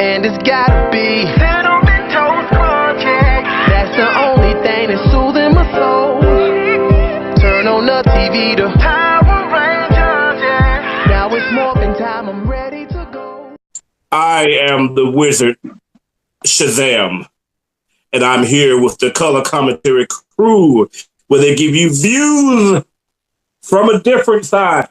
And it's gotta be Cinnamon Toast Project. That's the only thing that's soothing my soul. Turn on the TV to Power Rangers, yeah. Now it's morphin' time, I'm ready to go. I am the wizard, Shazam. And I'm here with the Color Commentary crew, where they give you views from a different side.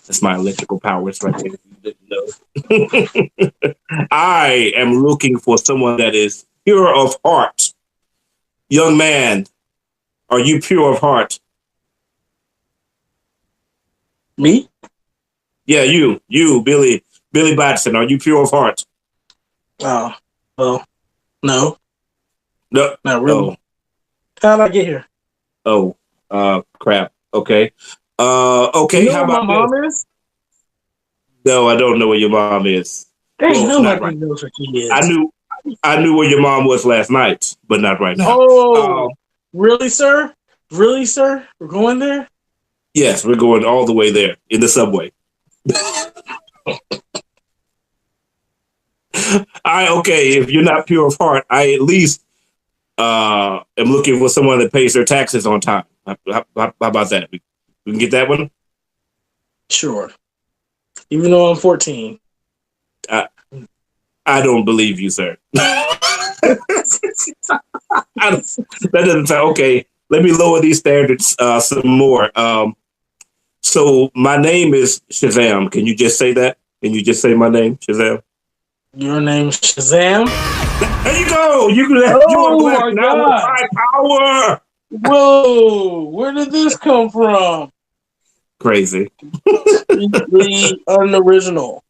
That's my electrical powers right there, if you didn't know. I am looking for someone that is pure of heart. Young man, are you pure of heart? Me? Yeah, you, Billy Batson, are you pure of heart? Oh, well, no. No, Not really. How did I get here? Oh, crap. Okay. Okay. You know How what about my mom this? is? No, I don't know where your mom is. Dang, Well, not nobody right. knows what she is. I knew where your mom was last night, but not right now. Oh, really, sir? Really, sir? We're going there? Yes, we're going all the way there in the subway. Okay. If you're not pure of heart, I at least am looking for someone that pays their taxes on time. How about that? We can get that one. Sure. Even though I'm 14. I don't believe you, sir. That doesn't sound okay. Let me lower these standards some more. So my name is Shazam. Can you just say that? Can you just say my name, Shazam? Your name's Shazam? There you go. You are blessed now with my power. Whoa, where did this come from? Crazy. The unoriginal.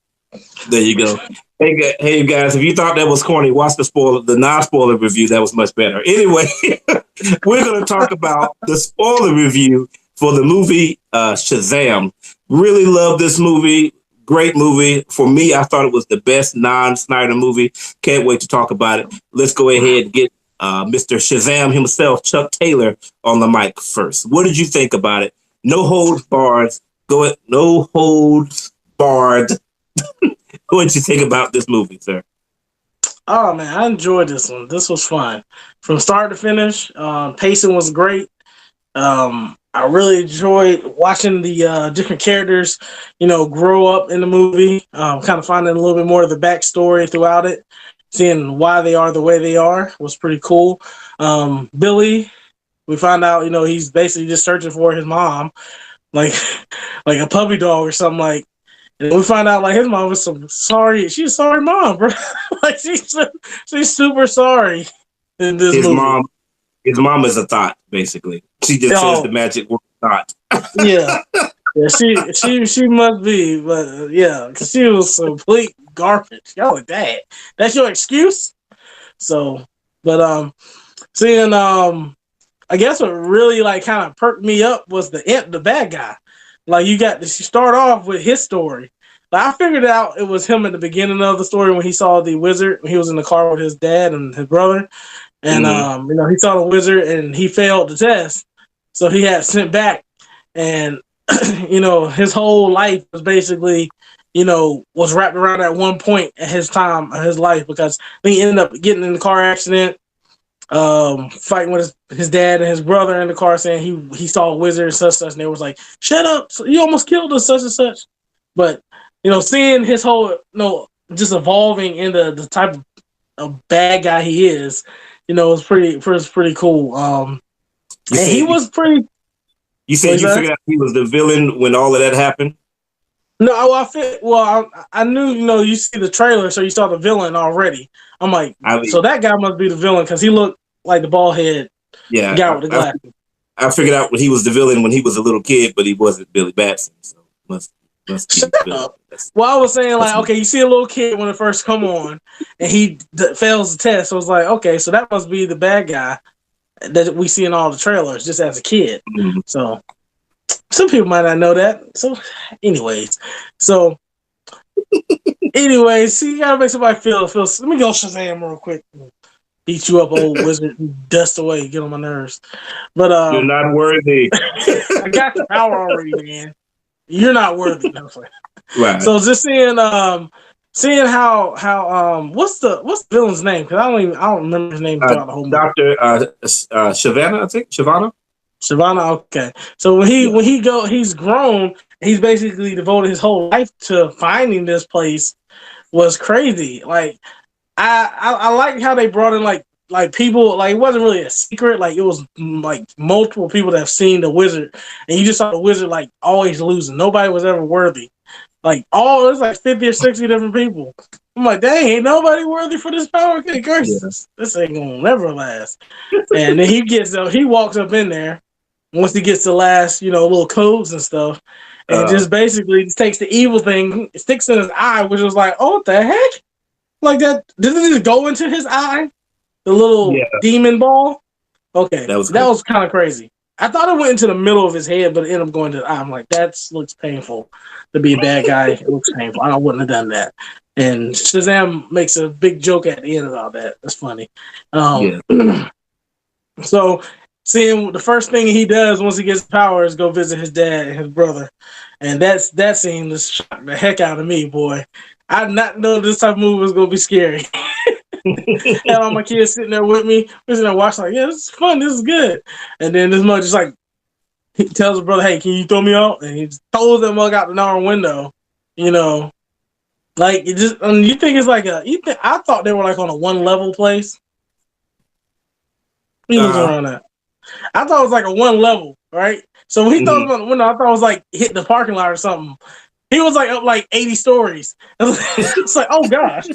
There you go. Hey guys, if you thought that was corny, watch the non-spoiler review. That was much better. Anyway, we're going to talk about the spoiler review for the movie Shazam. Really love this movie. Great movie. For me, I thought it was the best non-Snyder movie. Can't wait to talk about it. Let's go ahead and get Mr. Shazam himself, Chuck Taylor, on the mic first. What did you think about it? No holds barred. No holds barred. What did you think about this movie, sir? Oh, man, I enjoyed this one. This was fun. From start to finish, pacing was great. I really enjoyed watching the different characters, grow up in the movie, kind of finding a little bit more of the backstory throughout it, seeing why they are the way they are was pretty cool. Billy, we found out, he's basically just searching for his mom, like a puppy dog or something like. And we find out like his mom was she's a sorry mom, bro. Like she's super sorry in this movie. His mom is a thought, basically. She just says the magic word thought. Yeah, she must be, but yeah, because she was complete garbage. Yo, Dad, that's your excuse? So, but seeing I guess what really like kind of perked me up was the bad guy. Like you start off with his story. Like I figured out it was him at the beginning of the story when he saw the wizard when he was in the car with his dad and his brother, and he saw the wizard and he failed the test, so he had sent back, and his whole life was basically was wrapped around at one point at his time of his life because he ended up getting in the car accident. Fighting with his dad and his brother in the car, saying he saw a wizard and such, and they was like, "Shut up! You almost killed us, such and such." But seeing his whole just evolving into the type of bad guy he is, was pretty cool. And he was pretty. You said you figured out he was the villain when all of that happened. No, I knew, you see the trailer, so you saw the villain already. I'm like, so that guy must be the villain because he looked like the bald head guy with the glasses. I figured out when he was the villain when he was a little kid, but he wasn't Billy Batson, so must be the villain. Well, I was saying like, okay, you see a little kid when it first come on, and he fails the test. So I was like, okay, so that must be the bad guy that we see in all the trailers just as a kid. Mm-hmm. So. Some people might not know that. So, anyways, you gotta make somebody feel. Let me go Shazam real quick. Beat you up, old wizard. Dust away. Get on my nerves. But you're not worthy. I got the power already, man. You're not worthy. No, Right. so just seeing how what's the villain's name? Because I don't remember his name throughout the whole movie. Dr. Shavana, I think. Shavana? Savannah, okay. So he's grown. He's basically devoted his whole life to finding this place. Was crazy. Like I like how they brought in like people. Like it wasn't really a secret. Like it was like multiple people that have seen the wizard, and you just saw the wizard like always losing. Nobody was ever worthy. Like it's like 50 or 60 different people. I'm like, dang, ain't nobody worthy for this power. Okay, curses. Yeah. This ain't gonna never last. And then he walks up in there. Once he gets the last, little codes and stuff, and just basically takes the evil thing, sticks in his eye, which was like, oh, what the heck? Like that, didn't it just go into his eye? The little demon ball? Okay, that was kind of crazy. I thought it went into the middle of his head, but it ended up going to the eye. I'm like, that looks painful to be a bad guy. It looks painful. I wouldn't have done that. And Shazam makes a big joke at the end of all that. That's funny. So seeing the first thing he does once he gets power is go visit his dad and his brother. And that scene just shocked the heck out of me, boy. I did not know this type of movie was going to be scary. Had all my kids sitting there with me. We're sitting there watching like, yeah, this is fun. This is good. And then this mother just like, he tells his brother, hey, can you throw me out? And he just throws that mug out the darn window. Like, it just, you think it's like I thought they were like on a one level place. He was around that. I thought it was like a one level, right? So when he throws him out the window, I thought it was like hitting the parking lot or something. He was like up like 80 stories. It's like, oh gosh.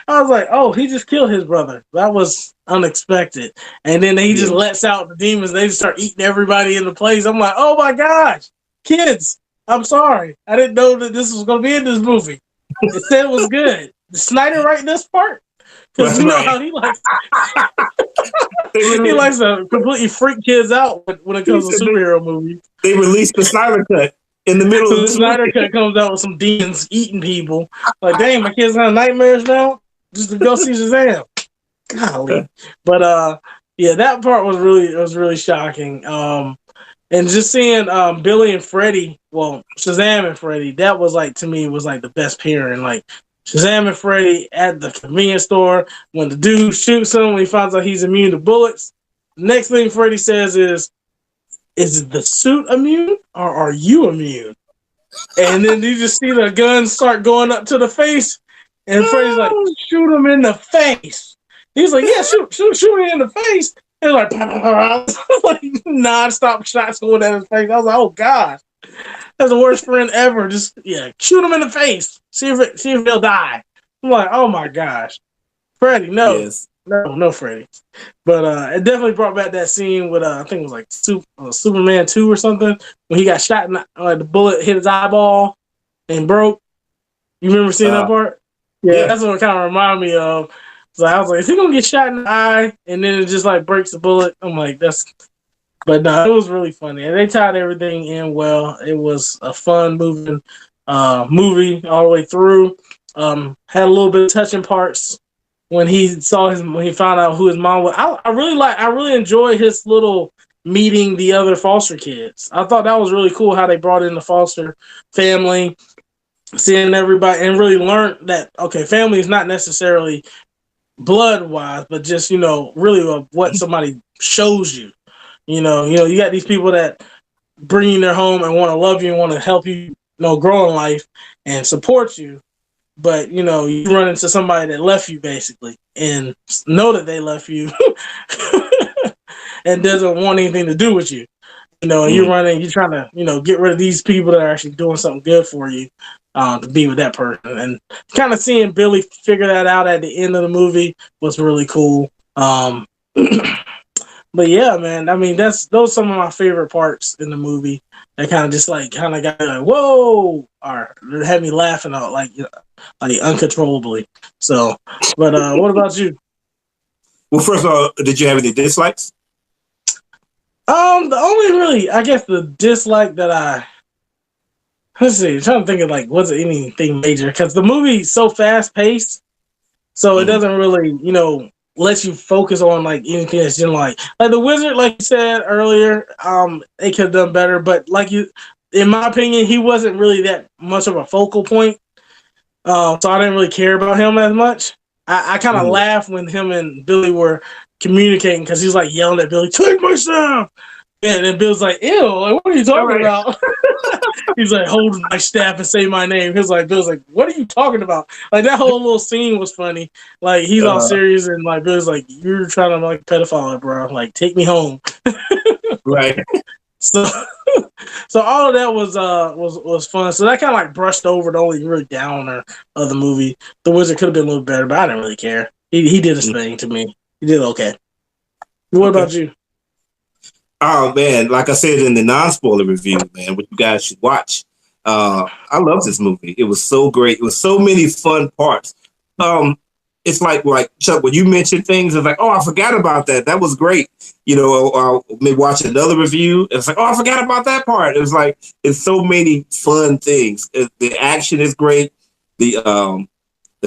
I was like, oh, he just killed his brother. That was unexpected. And then he just lets out the demons. They just start eating everybody in the place. I'm like, oh my gosh, kids, I'm sorry. I didn't know that this was going to be in this movie. It said it was good. Did Snyder write this part? Because you know how he likes he likes to completely freak kids out when it comes to superhero movies. They released the Snyder Cut in the middle of the Snyder Cut comes out with some demons eating people. Like, dang, my kids have nightmares now just to go see Shazam. Golly. But that part was really shocking. And just seeing Billy and Freddy, well, Shazam and Freddy, that was like, to me, was like the best pairing. Like Shazam and Freddy at the convenience store, when the dude shoots him, when he finds out he's immune to bullets, the next thing Freddy says is the suit immune or are you immune? And then you just see the guns start going up to the face, and Freddy's like, shoot him in the face. He's like, yeah, shoot me in the face. And like, like non-stop shots going at his face. I was like, oh gosh, that's the worst friend ever. Just shoot him in the face. See if he'll die. I'm like, oh my gosh, Freddy, no. Yes. No, Freddy. But it definitely brought back that scene with I think it was like Superman 2 or something, when he got shot and the bullet hit his eyeball and broke. You remember seeing that part? Yeah, that's what it kind of reminded me of. So I was like, is he gonna get shot in the eye and then it just like breaks the bullet? I'm like, but no, it was really funny. And they tied everything in well. It was a fun movie all the way through. Had a little bit of touching parts when he found out who his mom was. I really enjoyed his little meeting the other foster kids. I thought that was really cool how they brought in the foster family, seeing everybody, and really learned that, okay, family is not necessarily blood wise, but just, really what somebody shows you. You got these people that bring you in their home and want to love you and want to help you, grow in life and support you. But, you run into somebody that left you, basically, and know that they left you and doesn't want anything to do with you. And you're trying to, get rid of these people that are actually doing something good for you, to be with that person. And kind of seeing Billy figure that out at the end of the movie was really cool. But yeah, man, I mean, those are some of my favorite parts in the movie. That kind of just got like, whoa, or had me laughing out like uncontrollably. So, but what about you? Well, first of all, did you have any dislikes? The only really, I guess, the dislike that let's see, I'm trying to think of was it anything major? Because the movie's so fast paced, so it doesn't really, lets you focus on like anything that's in like the wizard, like you said earlier. They could have done better, but in my opinion, he wasn't really that much of a focal point. So I didn't really care about him as much. I kind of laughed when him and Billy were communicating because he was like yelling at Billy, "Take my staff!" And then Bill's like, "Ew, like, what are you talking about?" He's like, "Hold my staff and say my name." Bill's like, "What are you talking about?" Like that whole little scene was funny. Like he's all serious and like Bill's like, "You're trying to like pedophile, bro. Like take me home." Right. So, so all of that was fun. So that kind of like brushed over the only really downer of the movie. The Wizard could have been a little better, but I didn't really care. He did his thing to me. He did okay. What about you? Oh man, like I said in the non-spoiler review, man, what you guys should watch. I love this movie. It was so great. It was so many fun parts. It's like Chuck, when you mentioned things, it's like, oh, I forgot about that. That was great. You know, maybe watch another review. It's like, oh, I forgot about that part. It was like, it's so many fun things. The action is great. The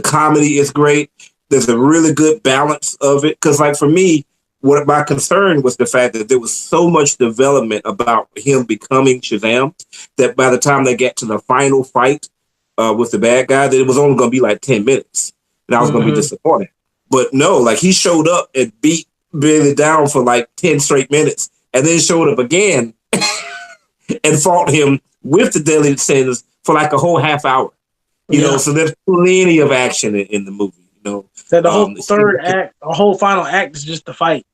comedy is great. There's a really good balance of it. Because like for me, what my concern was the fact that there was so much development about him becoming Shazam that by the time they get to the final fight with the bad guy, that it was only going to be like 10 minutes. And I was going to be disappointed. But no, like he showed up and beat Billy down for like 10 straight minutes and then showed up again and fought him with the deadly sins for like a whole half hour. You know, so there's plenty of action in the movie. You know, that the whole third act, the whole final act is just the fight.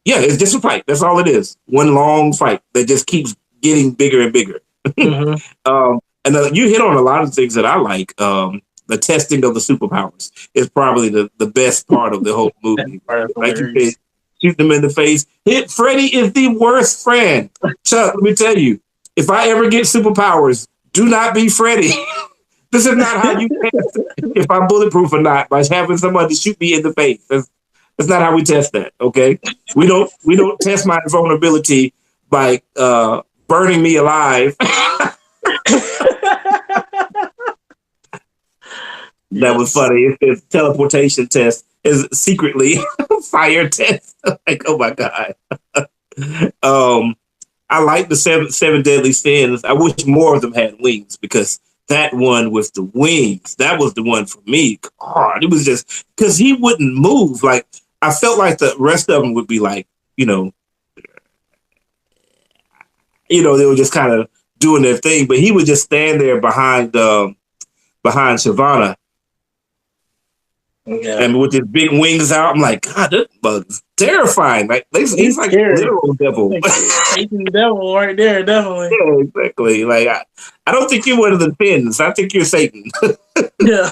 Yeah, it's just a fight. That's all it is. One long fight that just keeps getting bigger and bigger. And you hit on a lot of things that I like. The testing of the superpowers is probably the best part of the whole movie. Like you said, shoot them in the face. Freddy is the worst friend. Chuck, let me tell you, if I ever get superpowers, do not be Freddy. This is not how you test if I'm bulletproof or not, by having somebody shoot me in the face. That's not how we test that, okay? We don't test my vulnerability by burning me alive. That was funny. It's teleportation test is secretly fire test. Like, oh my God. I like the seven deadly sins. I wish more of them had wings because that one with the wings, that was the one for me. God, it was just because he wouldn't move. Like I felt like the rest of them would be like, you know, they were just kind of doing their thing, but he would just stand there behind Shavana. Yeah. And with his big wings out, I'm like, God, that bug's terrifying. Like he's like a literal devil. Like Satan devil right there, definitely. Yeah, exactly. Like I don't think you're one of the pins. I think you're Satan. Yeah.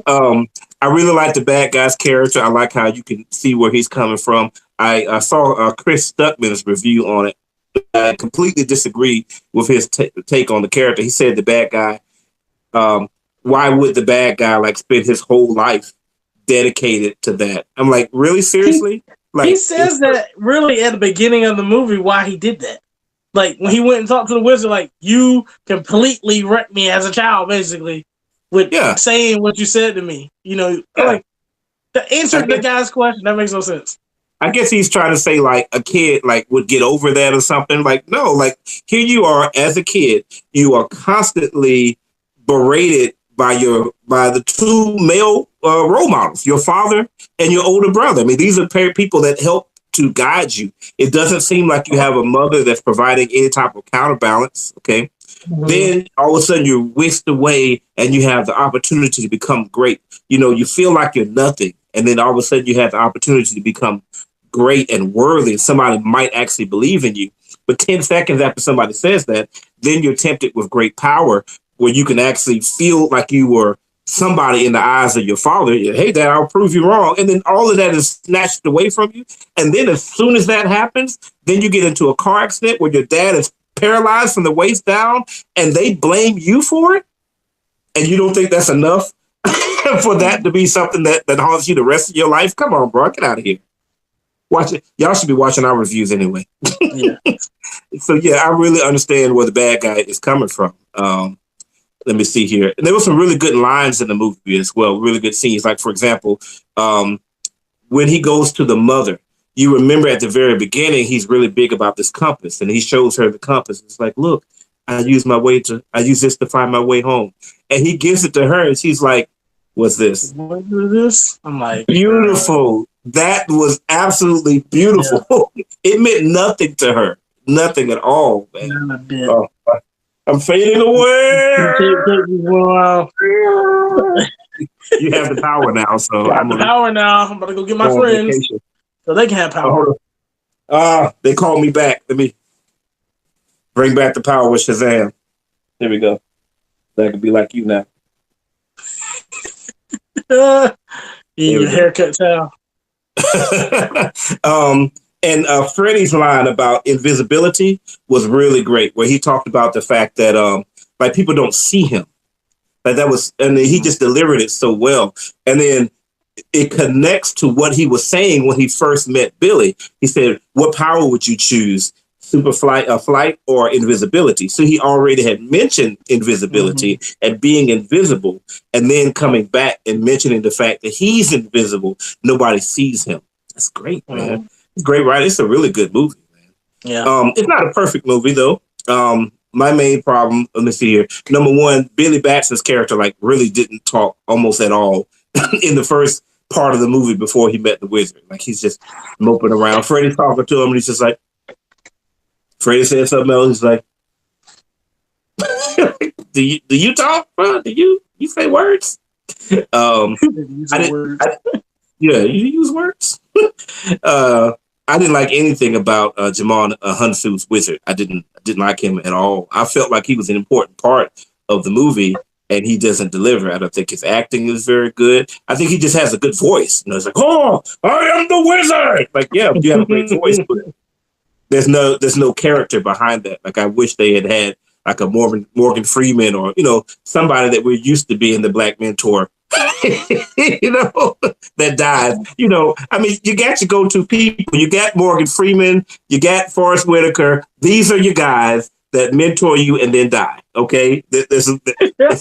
I really like the bad guy's character. I like how you can see where he's coming from. I saw Chris Stuckman's review on it. I completely disagree with his take on the character. He said the bad guy. Why would the bad guy like spend his whole life dedicated to that? I'm like, really? Seriously? He says that really at the beginning of the movie why he did that. Like when he went and talked to the wizard, like you completely wrecked me as a child, basically, with saying what you said to me. Like the answer to the guy's question, that makes no sense. I guess he's trying to say like a kid like would get over that or something. Like, no, like here you are as a kid, you are constantly berated by the two male role models, your father and your older brother. I mean, these are people that help to guide you. It doesn't seem like you have a mother that's providing any type of counterbalance. Okay. Then all of a sudden you're whisked away and you have the opportunity to become great. You feel like you're nothing. And then all of a sudden you have the opportunity to become great and worthy. Somebody might actually believe in you. But 10 seconds after somebody says that, then you're tempted with great power where you can actually feel like you were somebody in the eyes of your father. Hey, Dad, I'll prove you wrong. And then all of that is snatched away from you. And then as soon as that happens, then you get into a car accident where your dad is paralyzed from the waist down and they blame you for it. And you don't think that's enough for that to be something that haunts you the rest of your life? Come on, bro, get out of here. Watch it. Y'all should be watching our reviews anyway. Yeah. So, yeah, I really understand where the bad guy is coming from. let me see here. And there were some really good lines in the movie as well, really good scenes. Like, for example, when he goes to the mother, you remember at the very beginning, he's really big about this compass, and he shows her the compass. It's like, look, I use this to find my way home. And he gives it to her, and she's like, what's this? What is this? I'm like, beautiful. That was absolutely beautiful. Yeah. It meant nothing to her. Nothing at all, man. Oh, I'm fading away. You have the power now, so I'm about to go get my friends vacation. So they can have power. They called me back. Let me bring back the power with Shazam. There we go. That could be like you now. Your haircut towel. And Freddie's line about invisibility was really great, where he talked about the fact that like people don't see him. Like that was, and then he just delivered it so well. And then it connects to what he was saying when he first met Billy. He said, "What power would you choose? Flight, or invisibility?" So he already had mentioned invisibility and being invisible, and then coming back and mentioning the fact that he's invisible, nobody sees him. That's great, man. It's great, right? It's a really good movie, man. Yeah. It's not a perfect movie though. My main problem, let me see here. Number one, Billy Batson's character like really didn't talk almost at all in the first part of the movie before he met the wizard. Like he's just moping around. Freddie's talking to him, and he's just like. Freddie said something else. He's like, do you talk, bro? Do you say words? Yeah, you use words. I didn't like anything about Jamon Hunsu's wizard. I didn't like him at all. I felt like he was an important part of the movie, and he doesn't deliver. I don't think his acting is very good. I think he just has a good voice. You know, it's like, oh, I am the wizard. Like, yeah, you have a great voice, but there's no character behind that. Like I wish they had like a Morgan Freeman or somebody that we're used to being the Black mentor, that died. I mean, you got your go-to people. You got Morgan Freeman. You got Forrest Whitaker. These are your guys that mentor you and then die. Okay, it's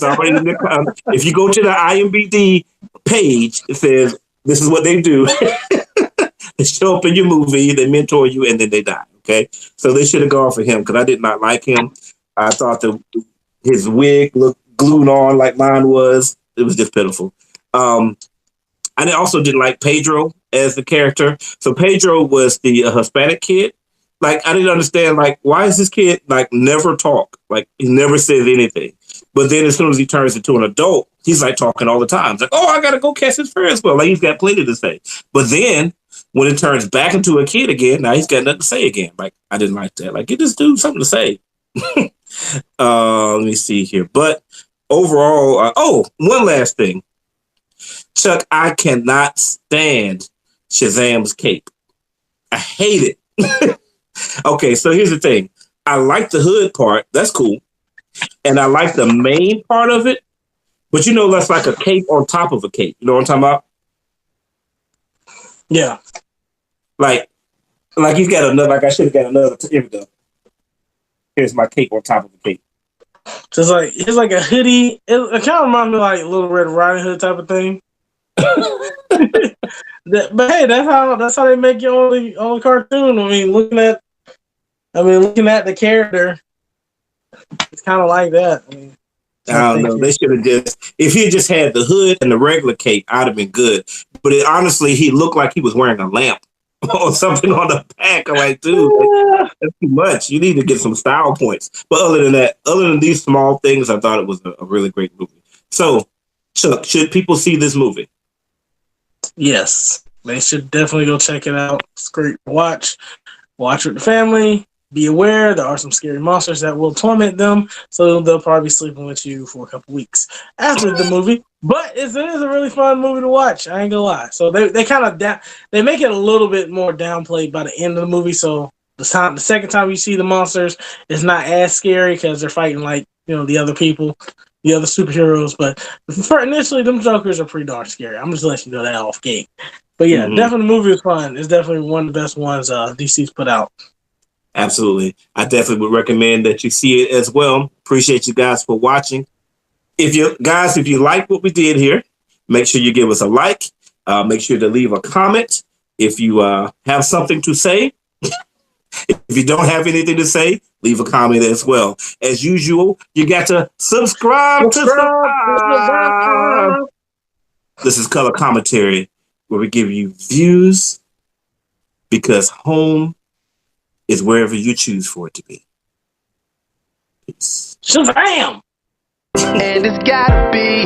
already in the. If you go to the IMDb page, it says this is what they do. They show up in your movie, they mentor you, and then they die. Okay, so they should have gone for him because I did not like him. I thought his wig looked glued on like mine was. It was just pitiful. I also didn't like Pedro as the character. So Pedro was the Hispanic kid. Like I didn't understand. Like why is this kid like never talk? Like he never says anything. But then as soon as he turns into an adult, he's like talking all the time. It's like, oh, I gotta go catch his Ferris wheel. Like he's got plenty to say. But then when it turns back into a kid again, now he's got nothing to say again. Like, I didn't like that. Like, get this dude something to say. Let me see here. But overall, one last thing. Chuck, I cannot stand Shazam's cape. I hate it. Okay, so here's the thing. I like the hood part. That's cool. And I like the main part of it. But that's like a cape on top of a cape. You know what I'm talking about? Yeah. Like he's got another, like I should have got another. Here we go. Here's my cape on top of the cape. So it's like a hoodie. It kind of reminds me of like Little Red Riding Hood type of thing. But hey, that's how they make your only cartoon. I mean, looking at the character, it's kind of like that. I don't know. They should have if he just had the hood and the regular cape, I'd have been good. But honestly, he looked like he was wearing a lamp or something on the back. I'm like, dude, that's too much. You need to get some style points. But other than these small things, I thought it was a really great movie. So, Chuck, should people see this movie? Yes, they should definitely go check it out. It's great to watch. Watch with the family. Be aware there are some scary monsters that will torment them, so they'll probably be sleeping with you for a couple weeks after the movie. But it is a really fun movie to watch. I ain't gonna lie. So they kind of they make it a little bit more downplayed by the end of the movie. So the second time you see the monsters, it's not as scary because they're fighting like the other people, the other superheroes. But for initially, them Jokers are pretty darn scary. I'm just letting you know that off gate. But yeah, definitely the movie is fun. It's definitely one of the best ones DC's put out. Absolutely. I definitely would recommend that you see it as well. Appreciate you guys for watching. If you like what we did here, make sure you give us a like. Make sure to leave a comment. If you have something to say, if you don't have anything to say, leave a comment as well. As usual, you got to subscribe to survive. This is Color Commentary, where we give you views because home is wherever you choose for it to be. Peace. Shazam! And it's gotta be